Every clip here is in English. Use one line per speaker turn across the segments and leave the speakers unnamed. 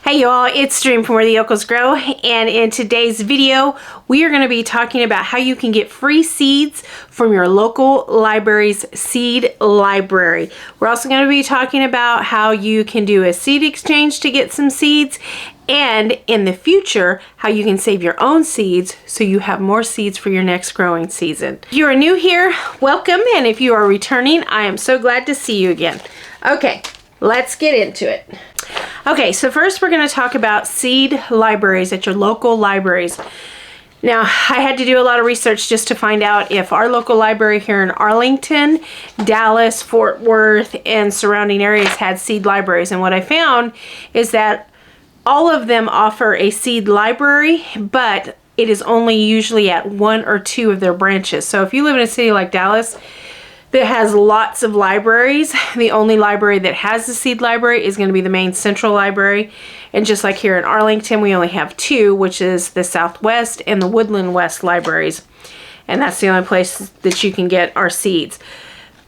Hey y'all, it's Dream from Where the Yokels Grow, and in today's video we are going to be talking about how you can get free seeds from your local library's seed library. We're also going to be talking about how you can do a seed exchange to get some seeds, and in the future how you can save your own seeds so you have more seeds for your next growing season. If you are new here, welcome, and if you are returning, I am so glad to see you again. Okay, let's get into it. Okay, so first we're going to talk about seed libraries at your local libraries. Now, I had to do a lot of research just to find out if our local library here in Arlington, Dallas, Fort Worth, and surrounding areas had seed libraries. And what I found is that all of them offer a seed library, but it is only usually at one or two of their branches. So if you live in a city like Dallas that has lots of libraries, the only library that has the seed library is going to be the main central library. And just like here in Arlington, we only have two, which is the Southwest and the Woodland West libraries. And that's the only place that you can get our seeds.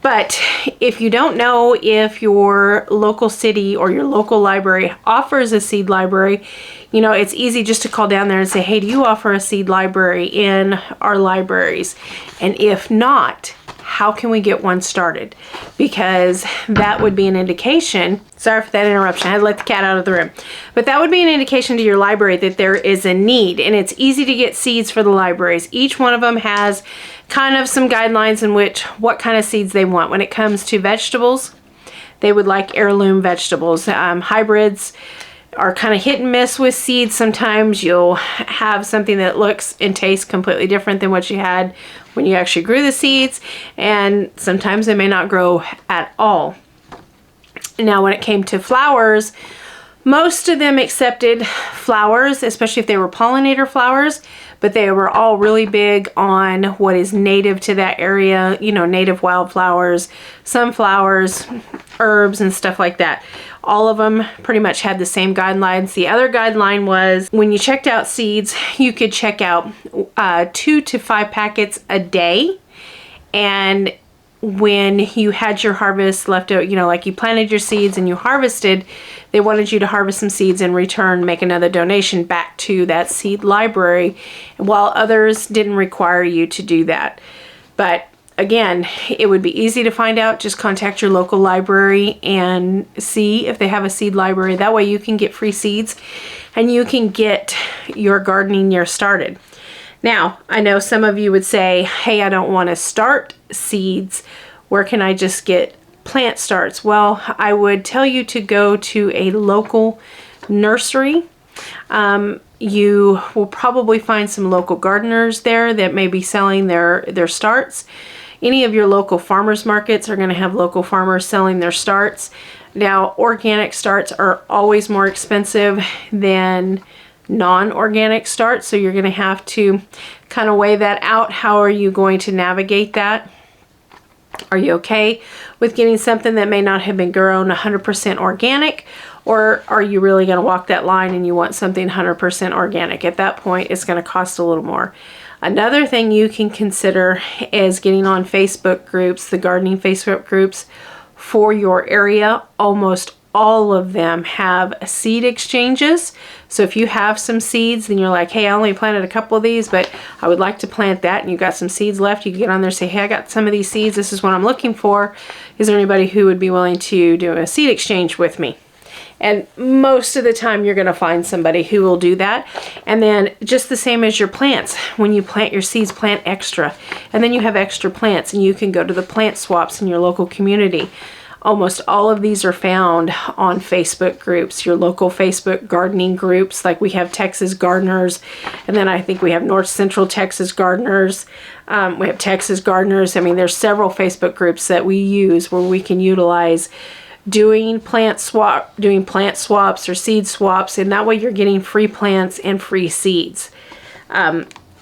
But if you don't know if your local city or your local library offers a seed library, you know, it's easy just to call down there and say, hey, do you offer a seed library in our libraries? And if not, how can we get one started? Because that would be an indication, sorry for that interruption, I had to let the cat out of the room, but that would be an indication to your library that there is a need, and it's easy to get seeds for the libraries. Each one of them has kind of some guidelines in which what kind of seeds they want. When it comes to vegetables, they would like heirloom vegetables. Hybrids are kind of hit and miss with seeds. Sometimes you'll have something that looks and tastes completely different than what you had when you actually grew the seeds, and sometimes they may not grow at all. Now, when it came to flowers, most of them accepted flowers, especially if they were pollinator flowers, but they were all really big on what is native to that area, you know, native wildflowers, sunflowers, herbs, and stuff like that. All of them pretty much had the same guidelines. The other guideline was when you checked out seeds, you could check out 2 to 5 packets a day. And when you had your harvest left out, you know, like you planted your seeds and you harvested, they wanted you to harvest some seeds in return, make another donation back to that seed library, while others didn't require you to do that. But again, it would be easy to find out. Just contact your local library and see if they have a seed library. That way you can get free seeds and you can get your gardening year started. Now, I know some of you would say, hey, I don't want to start seeds. Where can I just get plant starts? Well, I would tell you to go to a local nursery. You will probably find some local gardeners there that may be selling their starts. Any of your local farmers markets are going to have local farmers selling their starts. Now, organic starts are always more expensive than non-organic starts, so you're going to have to kind of weigh that out. How are you going to navigate that? Are you okay with getting something that may not have been grown 100% organic, or are you really going to walk that line and you want something 100% organic? At that point, it's going to cost a little more. Another thing you can consider is getting on Facebook groups, the gardening Facebook groups for your area. Almost all of them have seed exchanges. So if you have some seeds and you're like, hey, I only planted a couple of these, but I would like to plant that, and you've got some seeds left, you can get on there and say, hey, I got some of these seeds. This is what I'm looking for. Is there anybody who would be willing to do a seed exchange with me? And most of the time you're going to find somebody who will do that. And then just the same as your plants, when you plant your seeds, plant extra. And then you have extra plants, and you can go to the plant swaps in your local community. Almost all of these are found on Facebook groups, your local Facebook gardening groups. Like we have Texas Gardeners, and then I think we have North Central Texas Gardeners. We have Texas Gardeners. I mean, there's several Facebook groups that we use where we can utilize doing plant swaps or seed swaps, and that way you're getting free plants and free seeds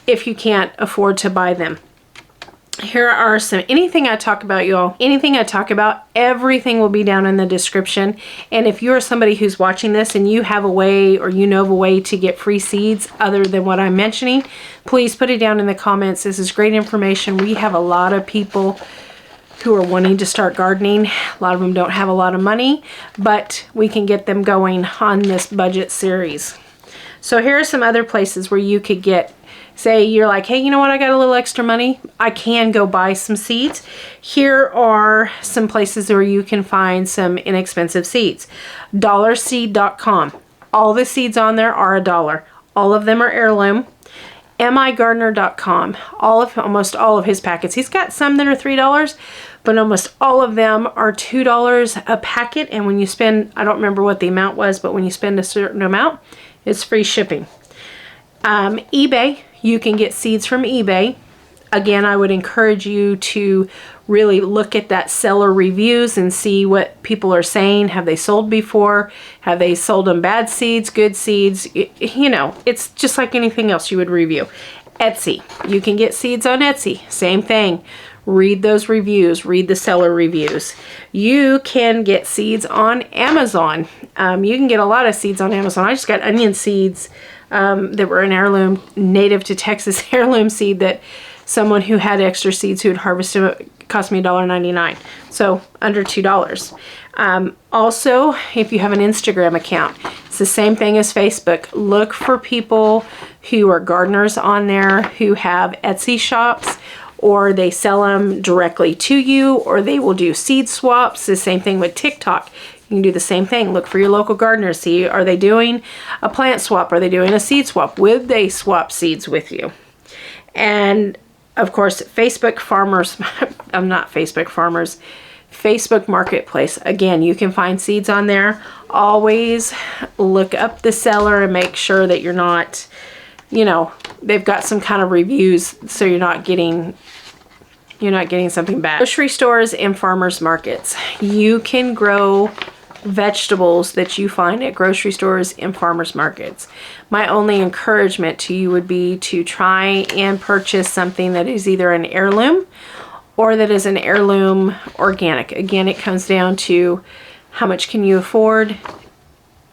if you can't afford to buy them. Here are some, anything I talk about, y'all, anything I talk about, everything will be down in the description. And if you're somebody who's watching this and you have a way, or you know of a way to get free seeds other than what I'm mentioning, please put it down in the comments. This is great information. We have a lot of people who are wanting to start gardening. A lot of them don't have a lot of money, but we can get them going on this budget series. So here are some other places where you could get, say you're like, hey, you know what, I got a little extra money, I can go buy some seeds. Here are some places where you can find some inexpensive seeds. Dollarseed.com. All the seeds on there are $1. All of them are heirloom. migardener.com. Almost all of his packets. He's got some that are $3, but almost all of them are $2 a packet. And when you spend, I don't remember what the amount was, but when you spend a certain amount, it's free shipping. eBay, you can get seeds from eBay. Again, I would encourage you to really look at that seller reviews and see what people are saying. Have they sold before? Have they sold them bad seeds, good seeds? You know, it's just like anything else you would review. Etsy, you can get seeds on Etsy. Same thing. Read those reviews. Read the seller reviews. You can get seeds on Amazon. You can get a lot of seeds on Amazon. I just got onion seeds that were an heirloom, native to Texas heirloom seed that someone who had extra seeds who had harvested it, cost me $1.99. So under $2. Also, if you have an Instagram account, it's the same thing as Facebook. Look for people who are gardeners on there who have Etsy shops, or they sell them directly to you, or they will do seed swaps. The same thing with TikTok. You can do the same thing. Look for your local gardeners. See, are they doing a plant swap? Are they doing a seed swap? Would they swap seeds with you? And of course, Facebook farmers, I'm not Facebook farmers, Facebook Marketplace. Again, you can find seeds on there. Always look up the seller and make sure that you're not, you know, they've got some kind of reviews, so you're not getting something bad. Grocery stores and farmers markets. You can grow vegetables that you find at grocery stores and farmers markets. My only encouragement to you would be to try and purchase something that is either an heirloom or that is an heirloom organic. Again, it comes down to how much can you afford.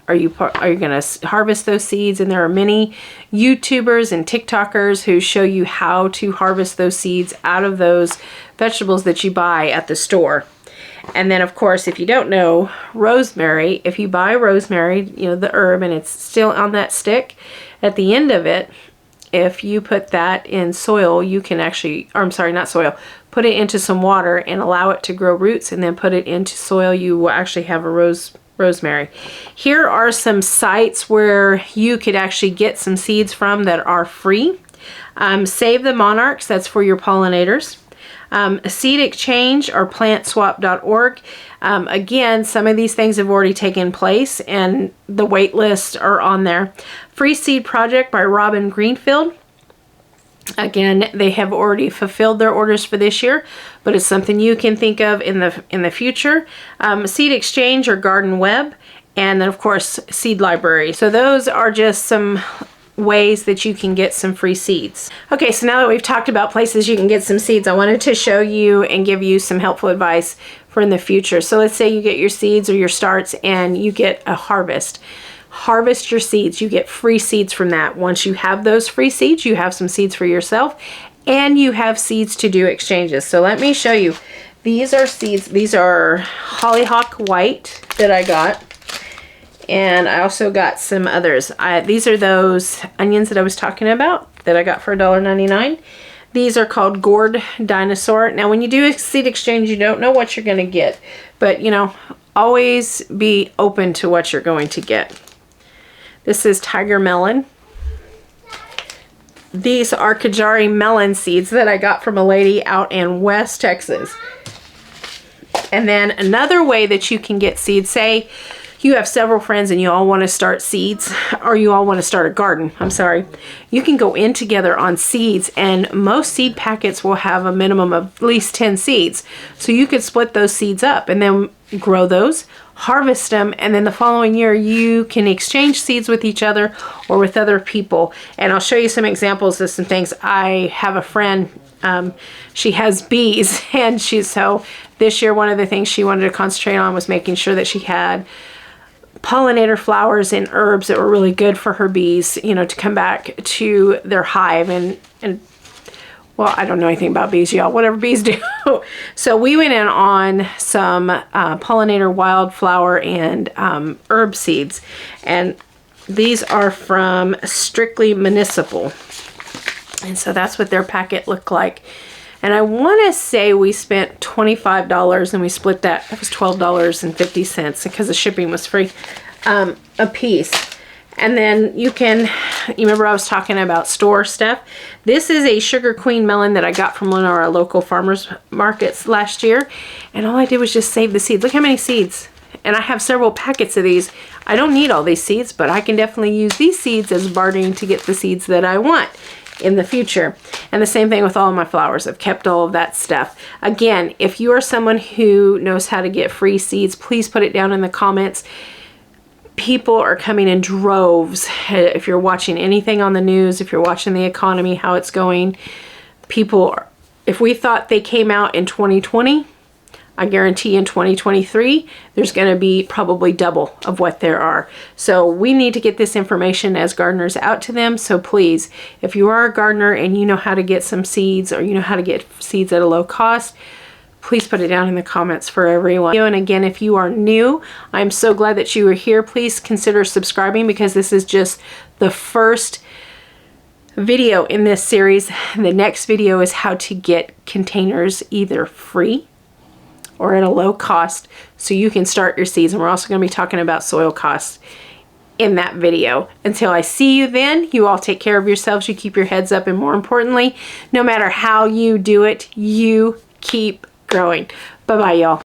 Are you going to harvest those seeds? And there are many YouTubers and TikTokers who show you how to harvest those seeds out of those vegetables that you buy at the store. And then, of course, if you don't know, rosemary, if you buy rosemary, you know, the herb, and it's still on that stick, at the end of it, if you put that in soil, you can actually, or I'm sorry, not soil, put it into some water and allow it to grow roots, and then put it into soil, you will actually have a rosemary. Here are some sites where you could actually get some seeds from that are free. Save the Monarchs, that's for your pollinators. Seed Exchange or plantswap.org. Again, some of these things have already taken place and the wait lists are on there. Free Seed Project by Robin Greenfield. Again, they have already fulfilled their orders for this year, but it's something you can think of in the future. Seed Exchange or Garden Web, and then of course Seed Library. So those are just some ways that you can get some free seeds. Okay, so now that we've talked about places you can get some seeds, I wanted to show you and give you some helpful advice for in the future. So let's say you get your seeds or your starts and you get a harvest. Harvest your seeds. You get free seeds from that. Once you have those free seeds, you have some seeds for yourself and you have seeds to do exchanges. So let me show you. These are seeds. These are Hollyhock White that I got. And I also got some others. These are those onions that I was talking about that I got for $1.99. These are called Gourd Dinosaur. Now, when you do a seed exchange, you don't know what you're going to get. But, you know, always be open to what you're going to get. This is Tiger Melon. These are Kajari melon seeds that I got from a lady out in West Texas. And then another way that you can get seeds, say you have several friends and you all want to start seeds, or you all want to start a garden, I'm sorry. You can go in together on seeds, and most seed packets will have a minimum of at least 10 seeds. So you could split those seeds up and then grow those, harvest them, and then the following year you can exchange seeds with each other or with other people. And I'll show you some examples of some things. I have a friend, she has bees, and so this year one of the things she wanted to concentrate on was making sure that she had pollinator flowers and herbs that were really good for her bees, you know, to come back to their hive. And Well, I don't know anything about bees, y'all. Whatever bees do. So we went in on some pollinator wildflower and herb seeds. And these are from Strictly Municipal. And so that's what their packet looked like. And I want to say we spent $25 and we split that. That was $12.50 because the shipping was free a piece. And then you remember I was talking about store stuff. This is a Sugar Queen melon that I got from one of our local farmers markets last year. And all I did was just save the seeds. Look how many seeds. And I have several packets of these. I don't need all these seeds, but I can definitely use these seeds as bartering to get the seeds that I want in the future. And the same thing with all of my flowers. I've kept all of that stuff. Again, if you are someone who knows how to get free seeds, please put it down in the comments. People are coming in droves. If you're watching anything on the news, if you're watching the economy, how it's going, if we thought they came out in 2020, I guarantee in 2023, there's going to be probably double of what there are. So we need to get this information as gardeners out to them. So please, if you are a gardener and you know how to get some seeds, or you know how to get seeds at a low cost, please put it down in the comments for everyone. And again, if you are new, I'm so glad that you are here. Please consider subscribing, because this is just the first video in this series. The next video is how to get containers either free or at a low cost so you can start your seeds. And we're also going to be talking about soil costs in that video. Until I see you then, you all take care of yourselves, you keep your heads up, and more importantly, no matter how you do it, you keep growing. Bye-bye, y'all.